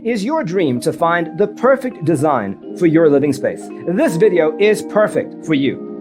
Is your dream to find the perfect design for your living space? This video is perfect for you.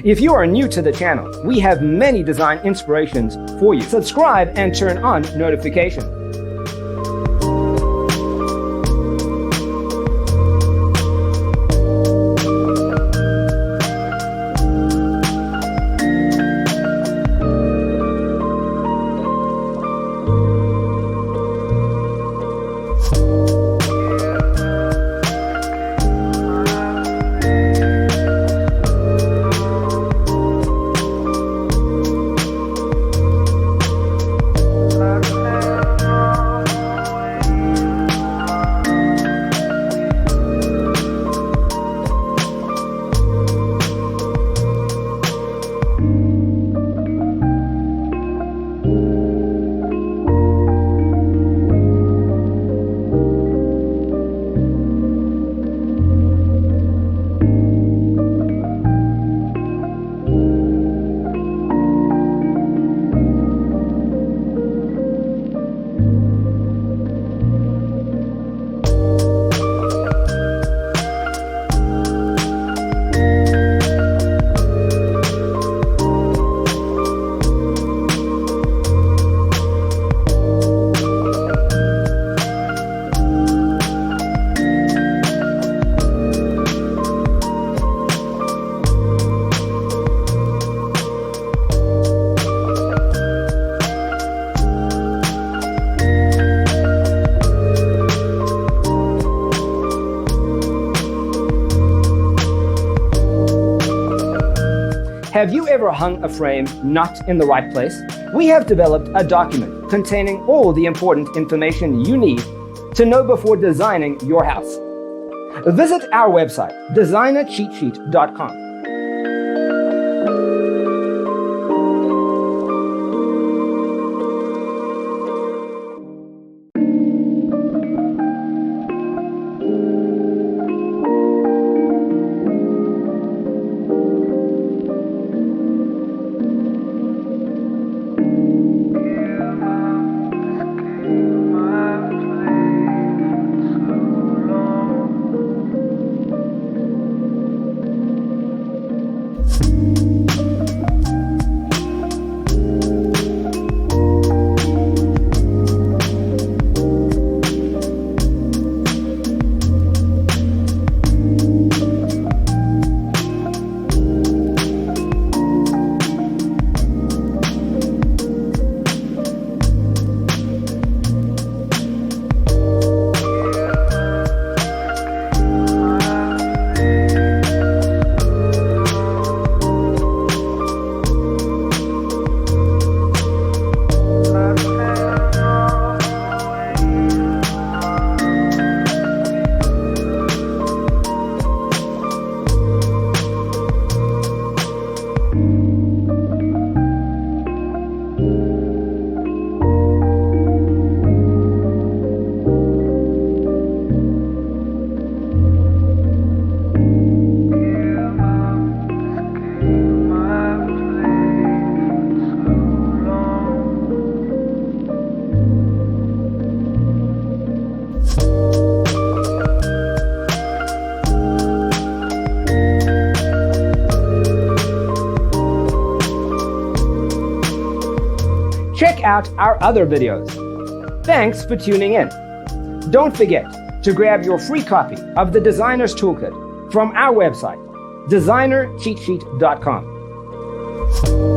If you are new to the channel, we have many design inspirations for you. Subscribe and turn on notifications. Have you ever hung a frame not in the right place? We have developed a document containing all the important information you need to know before designing your house. Visit our website, designercheatsheet.com. check out our other videos. Thanks for tuning in. Don't forget to grab your free copy of the Designer's Toolkit from our website, designercheatsheet.com.